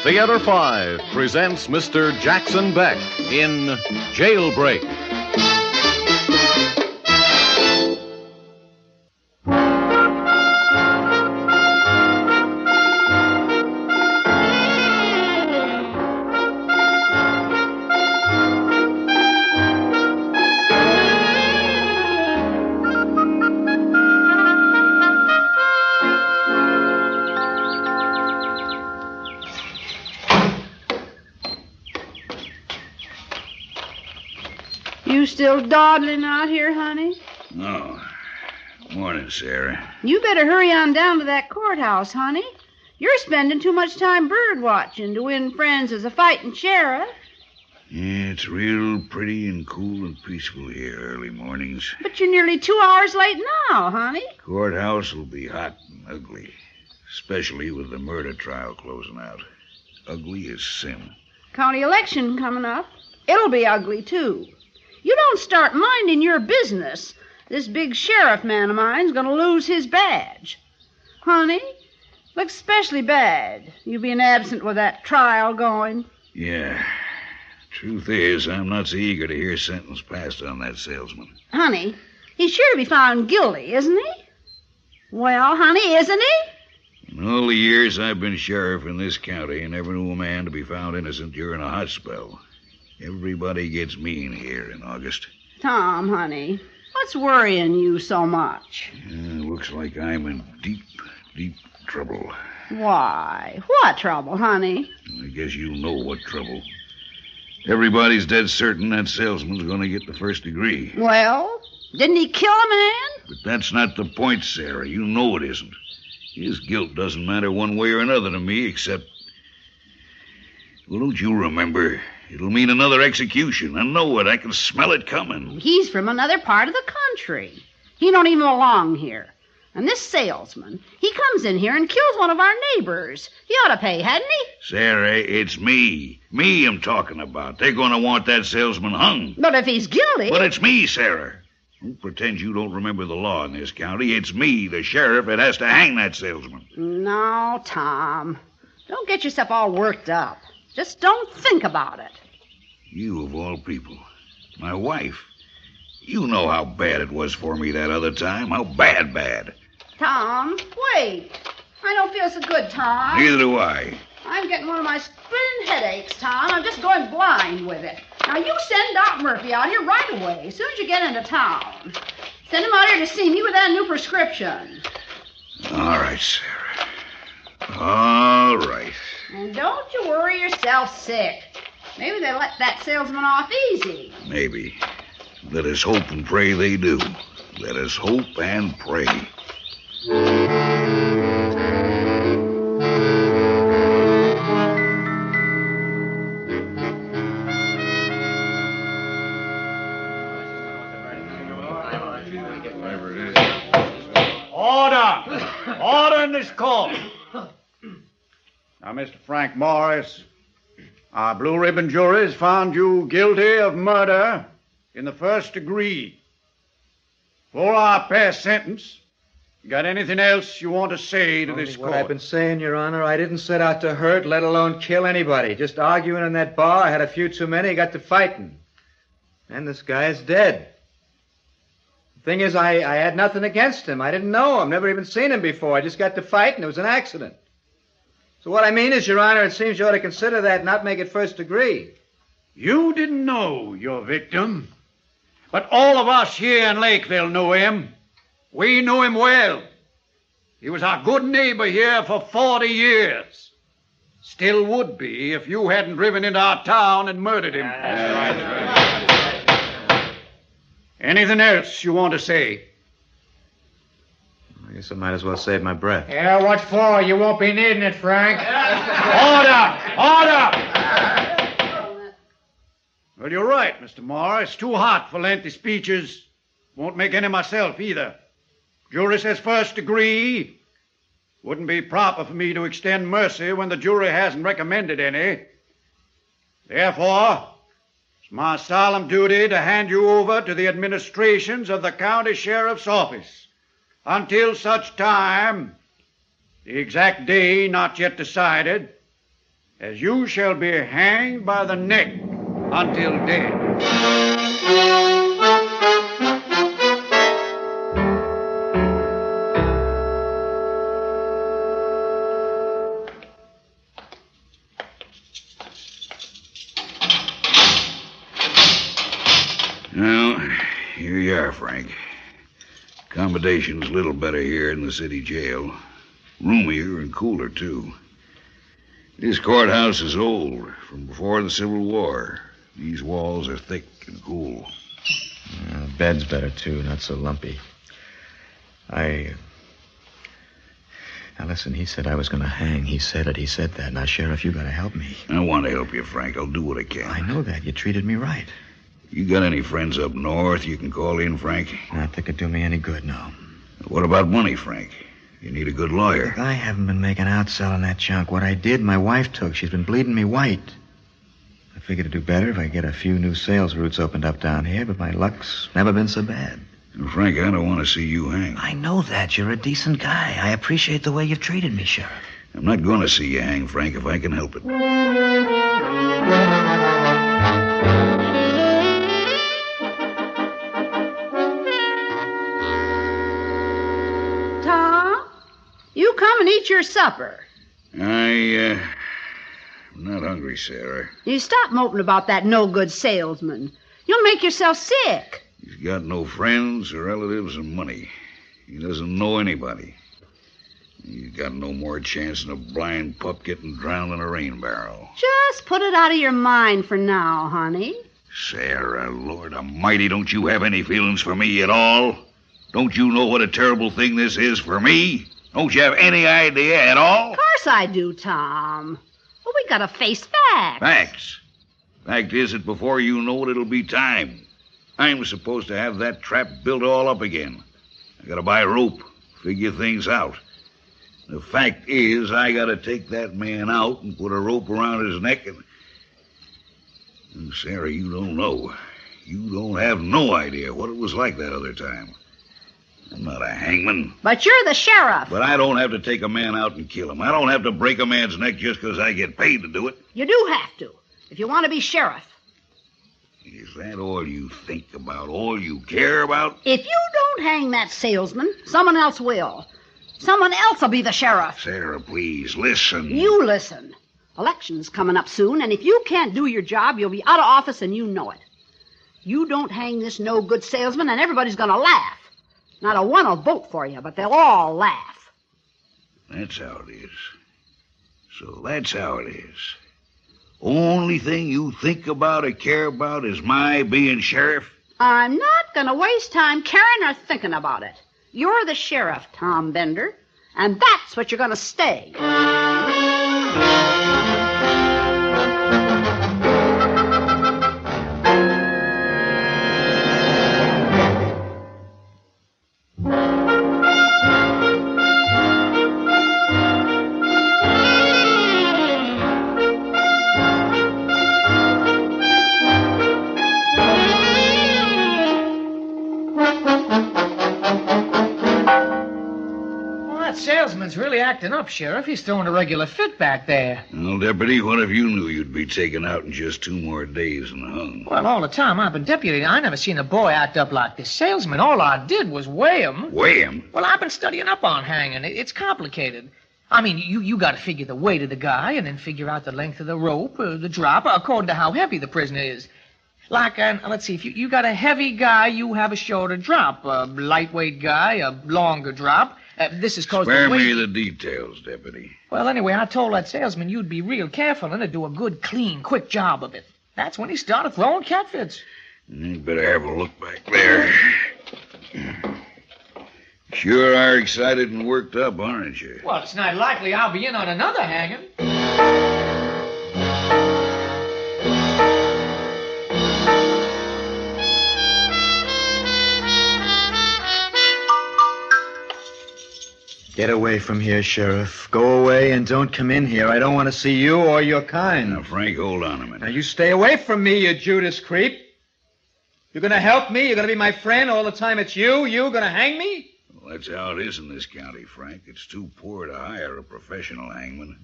Theater 5 presents Mr. Jackson Beck in Jailbreak. You still dawdling out here, honey? No. Morning, Sarah. You better hurry on down to that courthouse, honey. You're spending too much time bird watching to win friends as a fighting sheriff. Yeah, it's real pretty and cool and peaceful here early mornings. But you're nearly 2 hours late now, honey. Courthouse will be hot and ugly, especially with the murder trial closing out. Ugly as sin. County election coming up. It'll be ugly, too. You don't start minding your business, this big sheriff man of mine's going to lose his badge. Honey, looks especially bad, you being absent with that trial going. Yeah. Truth is, I'm not so eager to hear sentence passed on that salesman. Honey, he's sure to be found guilty, isn't he? Well, honey, isn't he? In all the years I've been sheriff in this county, I never knew a man to be found innocent during a hot spell. Everybody gets mean here in August. Tom, honey, what's worrying you so much? Looks like I'm in deep, deep trouble. Why? What trouble, honey? I guess you know what trouble. Everybody's dead certain that salesman's going to get the first degree. Well, didn't he kill a man? But that's not the point, Sarah. You know it isn't. His guilt doesn't matter one way or another to me, except... Well, don't you remember? It'll mean another execution. I know it. I can smell it coming. He's from another part of the country. He don't even belong here. And this salesman, he comes in here and kills one of our neighbors. He ought to pay, hadn't he? Sarah, it's me. Me I'm talking about. They're going to want that salesman hung. But if he's guilty... But it's me, Sarah. Don't pretend you don't remember the law in this county. It's me, the sheriff, that has to hang that salesman. No, Tom. Don't get yourself all worked up. Just don't think about it. You, of all people. My wife. You know how bad it was for me that other time. How bad. Tom, wait. I don't feel so good, Tom. Neither do I. I'm getting one of my splitting headaches, Tom. I'm just going blind with it. Now, you send Doc Murphy out here right away, as soon as you get into town. Send him out here to see me with that new prescription. All right, Sarah. All right. And don't you worry yourself sick. Maybe they let that salesman off easy. Maybe. Let us hope and pray they do. Let us hope and pray. Order in this court. Now, Mr. Frank Morris, our blue ribbon jury has found you guilty of murder in the first degree. For our past sentence, you got anything else you want to say to this court? What I've been saying, Your Honor, I didn't set out to hurt, let alone kill anybody. Just arguing in that bar. I had a few too many, got to fighting. And this guy is dead. The thing is, I had nothing against him. I didn't know him, never even seen him before. I just got to fighting. It was an accident. So what I mean is, Your Honor, it seems you ought to consider that and not make it first degree. You didn't know your victim, but all of us here in Lakeville knew him. We knew him well. He was our good neighbor here for 40 years. Still would be if you hadn't driven into our town and murdered him. That's right. Anything else you want to say? I guess I might as well save my breath. Yeah, what for? You won't be needing it, Frank. Order! Well, you're right, Mr. Morris. It's too hot for lengthy speeches. Won't make any myself either. Jury says first degree. Wouldn't be proper for me to extend mercy when the jury hasn't recommended any. Therefore, it's my solemn duty to hand you over to the administrations of the county sheriff's office until such time, the exact day not yet decided, as you shall be hanged by the neck until dead. Well, here you are, Frank. Accommodation's a little better here in the city jail. Roomier and cooler, too. This courthouse is old, from before the Civil War. These walls are thick and cool. The bed's better, too, not so lumpy. Now, listen, he said I was going to hang. He said that. Now, Sheriff, you got to help me. I want to help you, Frank. I'll do what I can. I know that. You treated me right. You got any friends up north you can call in, Frank? Not that could do me any good, no. What about money, Frank? You need a good lawyer. Look, I haven't been making out selling that junk. What I did, my wife took. She's been bleeding me white. I figured it'd do better if I get a few new sales routes opened up down here, but my luck's never been so bad. Frank, I don't want to see you hang. I know that. You're a decent guy. I appreciate the way you've treated me, Sheriff. I'm not going to see you hang, Frank, if I can help it. You come and eat your supper. I'm not hungry, Sarah. You stop moping about that no-good salesman. You'll make yourself sick. He's got no friends or relatives or money. He doesn't know anybody. He's got no more chance than a blind pup getting drowned in a rain barrel. Just put it out of your mind for now, honey. Sarah, Lord Almighty, don't you have any feelings for me at all? Don't you know what a terrible thing this is for me? Don't you have any idea at all? Of course I do, Tom. Well, we gotta face facts. Facts? Fact is that before you know it, it'll be time. I'm supposed to have that trap built all up again. I gotta buy rope, figure things out. The fact is, I gotta take that man out and put a rope around his neck and Sarah, you don't know. You don't have no idea what it was like that other time. I'm not a hangman. But you're the sheriff. But I don't have to take a man out and kill him. I don't have to break a man's neck just because I get paid to do it. You do have to, if you want to be sheriff. Is that all you think about, all you care about? If you don't hang that salesman, someone else will. Someone else will be the sheriff. Sarah, please, listen. You listen. Election's coming up soon, and if you can't do your job, you'll be out of office and you know it. You don't hang this no-good salesman, and everybody's going to laugh. Not a one will vote for you, but they'll all laugh. That's how it is. So that's how it is. Only thing you think about or care about is my being sheriff? I'm not going to waste time caring or thinking about it. You're the sheriff, Tom Bender, and that's what you're going to stay. Salesman's really acting up, Sheriff. He's throwing a regular fit back there. Well, Deputy, what if you knew you'd be taken out in just 2 more days and hung? Well, all the time I've been deputy, I never seen a boy act up like this salesman. All I did was weigh him. Weigh him? Well, I've been studying up on hanging. It's complicated. I mean, you got to figure the weight of the guy and then figure out the length of the rope, the drop, according to how heavy the prisoner is. Like, let's see, if you got a heavy guy, you have a shorter drop. A lightweight guy, a longer drop. This is cause Spare the weight... me the details, Deputy. Well, anyway, I told that salesman you'd be real careful and to do a good, clean, quick job of it. That's when he started throwing catfits. You better have a look back there. Sure are excited and worked up, aren't you? Well, it's not likely I'll be in on another hanging. Get away from here, Sheriff. Go away and don't come in here. I don't want to see you or your kind. Now, Frank, hold on a minute. Now, you stay away from me, you Judas creep. You're going to help me? You're going to be my friend all the time it's you? You going to hang me? Well, that's how it is in this county, Frank. It's too poor to hire a professional hangman.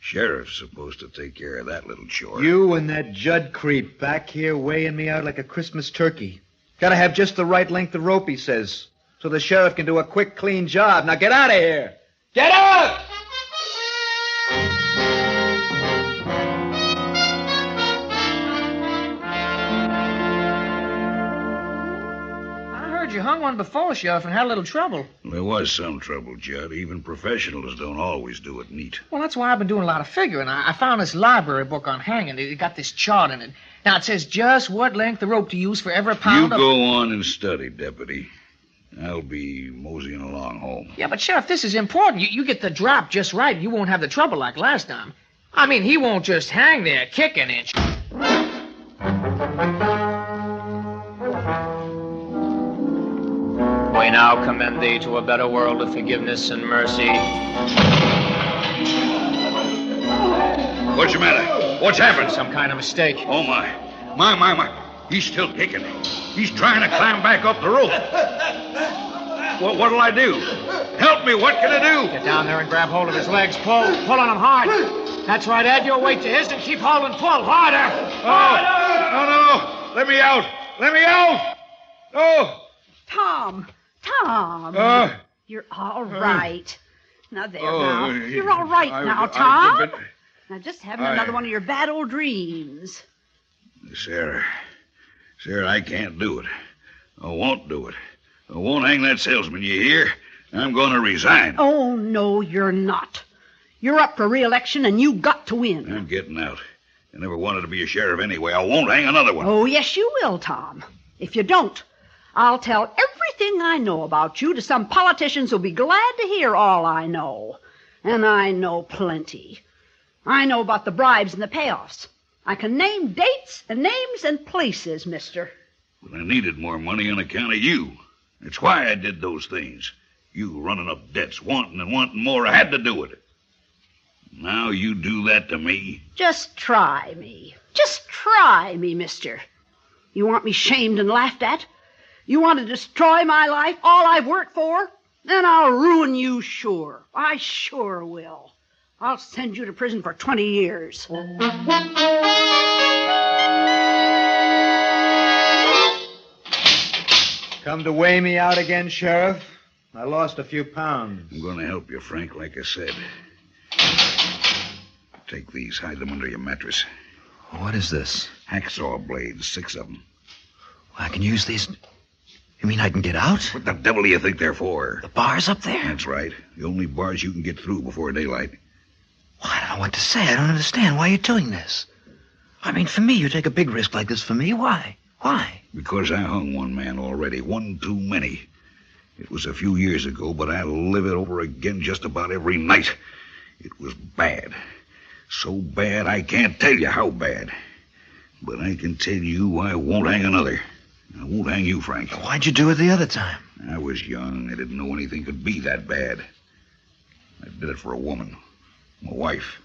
Sheriff's supposed to take care of that little chore. You and that Judd creep back here weighing me out like a Christmas turkey. Gotta have just the right length of rope, he says, so the sheriff can do a quick, clean job. Now get out of here! Get out! You hung one before, Sheriff, and had a little trouble. There was some trouble, Judd. Even professionals don't always do it neat. Well, that's why I've been doing a lot of figuring. I found this library book on hanging. It got this chart in it. Now, it says just what length of rope to use for every pound You go on and study, Deputy. I'll be moseying along home. Yeah, but, Sheriff, this is important. You get the drop just right, you won't have the trouble like last time. I mean, he won't just hang there kicking it. We now commend thee to a better world of forgiveness and mercy. What's the matter? What's happened? Some kind of mistake. Oh, my. My. He's still kicking. He's trying to climb back up the rope. What'll I do? Help me. What can I do? Get down there and grab hold of his legs. Pull on him hard. That's right. Add your weight to his and keep holding. Pull harder. Oh, no. Let me out. Oh. Tom. You're all right. Now, there now. You're all right now, Tom. Now, just having another one of your bad old dreams. Sarah, I can't do it. I won't do it. I won't hang that salesman, you hear? I'm going to resign. Oh, no, you're not. You're up for re-election, and you got to win. I'm getting out. I never wanted to be a sheriff anyway. I won't hang another one. Oh, yes, you will, Tom. If you don't, I'll tell everything I know about you to some politicians who'll be glad to hear all I know. And I know plenty. I know about the bribes and the payoffs. I can name dates and names and places, mister. But I needed more money on account of you. That's why I did those things. You running up debts, wanting more. I had to do it. Now you do that to me? Just try me. Just try me, mister. You want me shamed and laughed at? You want to destroy my life, all I've worked for? Then I'll ruin you, sure. I sure will. I'll send you to prison for 20 years. Come to weigh me out again, Sheriff? I lost a few pounds. I'm going to help you, Frank, like I said. Take these, hide them under your mattress. What is this? Hacksaw blades, 6 of them. I can use these. You mean I can get out? What the devil do you think they're for? The bars up there? That's right. The only bars you can get through before daylight. Well, I don't know what to say. I don't understand. Why are you doing this? I mean, for me, you take a big risk like this for me. Why? Because I hung one man already. One too many. It was a few years ago, but I'll live it over again just about every night. It was bad. So bad I can't tell you how bad. But I can tell you I won't hang another. I won't hang you, Frank. Why'd you do it the other time? I was young. I didn't know anything could be that bad. I did it for a woman. My wife.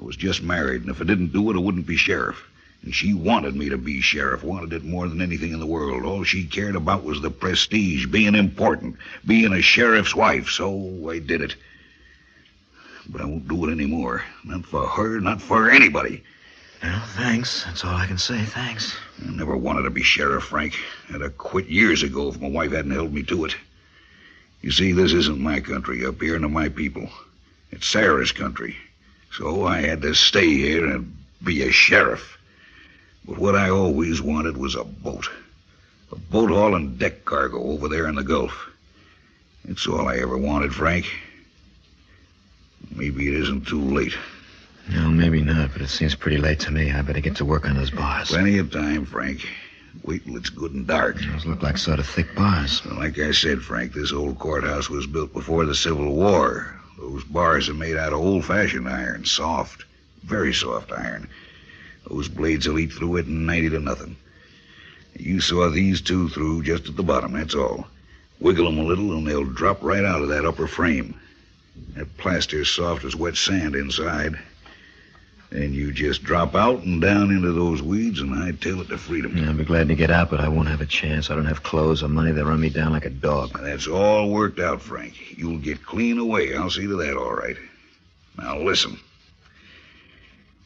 I was just married, and if I didn't do it, I wouldn't be sheriff. And she wanted me to be sheriff, wanted it more than anything in the world. All she cared about was the prestige, being important, being a sheriff's wife. So I did it. But I won't do it anymore. Not for her, not for anybody. Well, thanks. That's all I can say. Thanks. I never wanted to be sheriff, Frank. I'd have quit years ago if my wife hadn't held me to it. You see, this isn't my country up here, nor my people. It's Sarah's country. So I had to stay here and be a sheriff. But what I always wanted was a boat. A boat hauling deck cargo over there in the Gulf. It's all I ever wanted, Frank. Maybe it isn't too late. No, maybe not, but it seems pretty late to me. I better get to work on those bars. Plenty of time, Frank. Wait till it's good and dark. Those look like sort of thick bars. Well, like I said, Frank, this old courthouse was built before the Civil War. Those bars are made out of old-fashioned iron, soft, very soft iron. Those blades will eat through it in 90 to nothing. You saw these two through just at the bottom, that's all. Wiggle them a little and they'll drop right out of that upper frame. That plaster's soft as wet sand inside. Then you just drop out and down into those weeds and hightail it to freedom. Yeah, I'll be glad to get out, but I won't have a chance. I don't have clothes or money. They'll run me down like a dog. That's all worked out, Frank. You'll get clean away. I'll see to that, all right. Now, listen.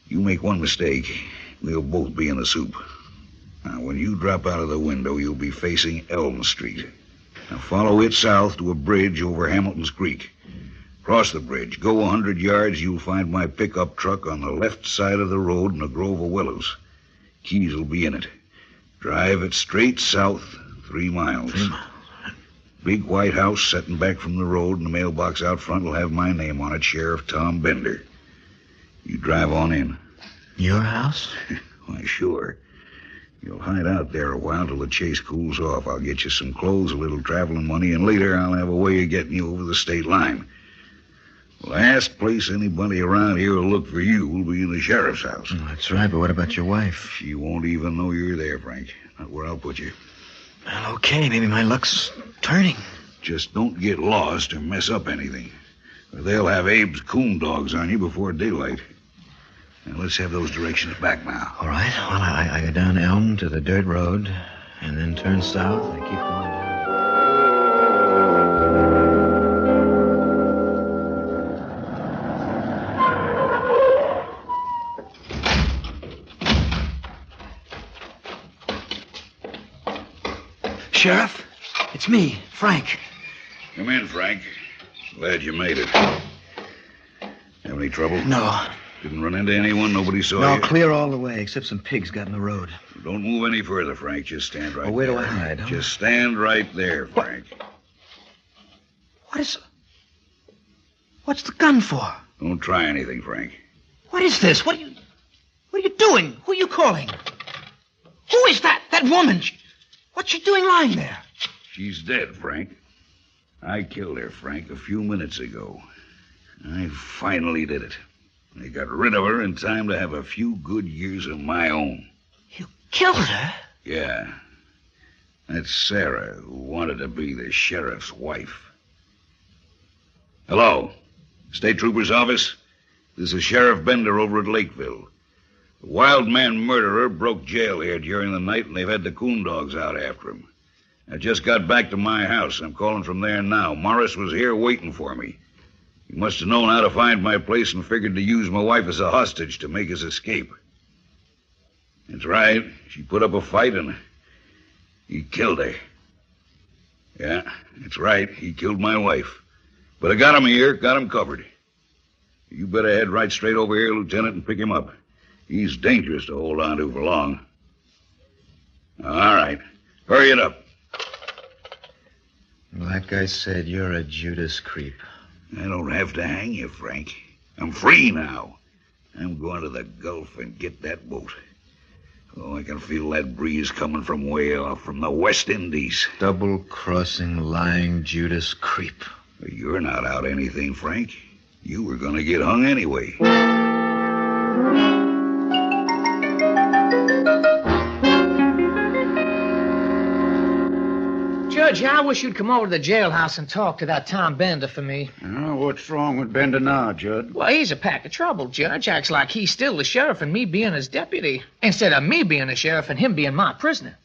You make one mistake, we'll both be in the soup. Now, when you drop out of the window, you'll be facing Elm Street. Now, follow it south to a bridge over Hamilton's Creek. Cross the bridge. Go 100 yards, you'll find my pickup truck on the left side of the road in a grove of willows. Keys will be in it. Drive it straight south 3 miles. 3 miles. Big white house setting back from the road, and the mailbox out front will have my name on it, Sheriff Tom Bender. You drive on in. Your house? Why, sure. You'll hide out there a while till the chase cools off. I'll get you some clothes, a little traveling money, and later I'll have a way of getting you over the state line. The last place anybody around here will look for you will be in the sheriff's house. Oh, that's right, but what about your wife? She won't even know you're there, Frank. Not where I'll put you. Well, okay, maybe my luck's turning. Just don't get lost or mess up anything. Or they'll have Abe's coon dogs on you before daylight. Now, let's have those directions back now. All right, well, I go down Elm to the dirt road, and then turn south. I keep going down. Sheriff, it's me, Frank. Come in, Frank. Glad you made it. Have any trouble? No. Didn't run into anyone? Nobody saw No, you? clear all the way, except some pigs got in the road. Don't move any further, Frank. Just stand right there. Where do I hide, huh? Just stand right there, Frank. What's the gun for? Don't try anything, Frank. What is this? What are you doing? Who are you calling? Who is that? That woman? What's she doing lying there? She's dead, Frank. I killed her, Frank, a few minutes ago. I finally did it. I got rid of her in time to have a few good years of my own. You killed her? Yeah. That's Sarah, who wanted to be the sheriff's wife. Hello. State Trooper's office? This is Sheriff Bender over at Lakeville. The wild man murderer broke jail here during the night, and they've had the coon dogs out after him. I just got back to my house. I'm calling from there now. Morris was here waiting for me. He must have known how to find my place and figured to use my wife as a hostage to make his escape. That's right. She put up a fight, and he killed her. Yeah, that's right. He killed my wife. But I got him here, got him covered. You better head right straight over here, Lieutenant, and pick him up. He's dangerous to hold on to for long. All right. Hurry it up. Like I said, you're a Judas creep. I don't have to hang you, Frank. I'm free now. I'm going to the Gulf and get that boat. Oh, I can feel that breeze coming from way off, from the West Indies. Double-crossing, lying Judas creep. You're not out anything, Frank. You were going to get hung anyway. Judge, I wish you'd come over to the jailhouse and talk to that Tom Bender for me. Oh, what's wrong with Bender now, Judd? Well, he's a pack of trouble, Judge. Acts like he's still the sheriff and me being his deputy, instead of me being the sheriff and him being my prisoner.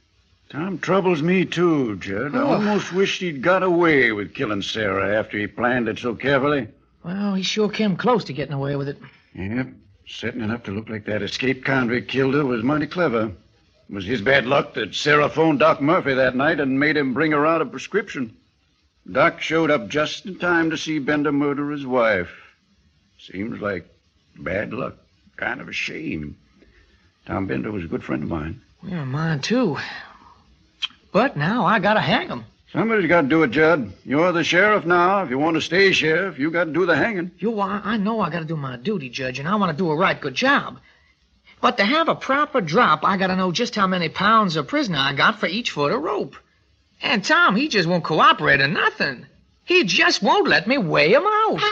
Tom troubles me, too, Judd. I almost wished he'd got away with killing Sarah after he planned it so carefully. Well, he sure came close to getting away with it. Yep, setting it up to look like that escaped convict killed her was mighty clever. It was his bad luck that Sarah phoned Doc Murphy that night and made him bring her out a prescription. Doc showed up just in time to see Bender murder his wife. Seems like bad luck. Kind of a shame. Tom Bender was a good friend of mine. Yeah, mine, too. But now I gotta hang him. Somebody's got to do it, Judd. You're the sheriff now. If you want to stay sheriff, you got to do the hanging. I know I gotta do my duty, Judge, and I want to do a right good job. But to have a proper drop, I gotta know just how many pounds of prisoner I got for each foot of rope. And Tom, he just won't cooperate or nothing. He just won't let me weigh him out.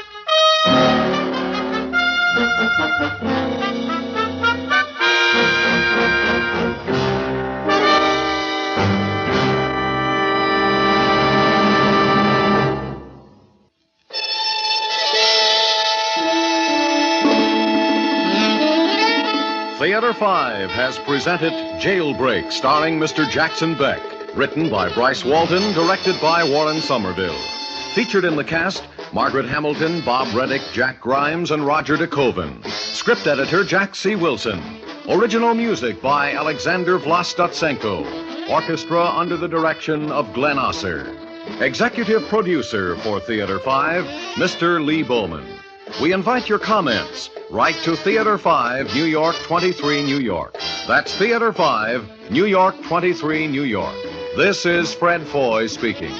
Theater 5 has presented Jailbreak, starring Mr. Jackson Beck. Written by Bryce Walton, directed by Warren Somerville. Featured in the cast, Margaret Hamilton, Bob Reddick, Jack Grimes, and Roger DeKoven. Script editor, Jack C. Wilson. Original music by Alexander Vlastotsenko. Orchestra under the direction of Glenn Osser. Executive producer for Theater 5, Mr. Lee Bowman. We invite your comments. Write to Theater 5, New York 23, New York. That's Theater 5, New York 23, New York. This is Fred Foy speaking.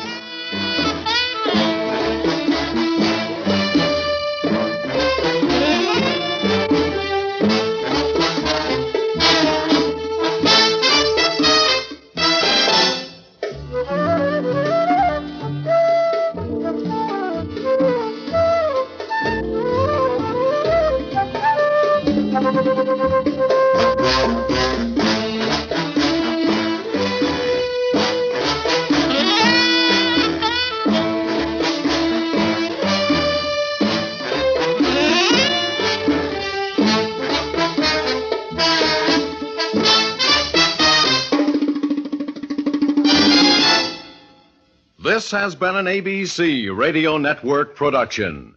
This has been an ABC Radio Network production.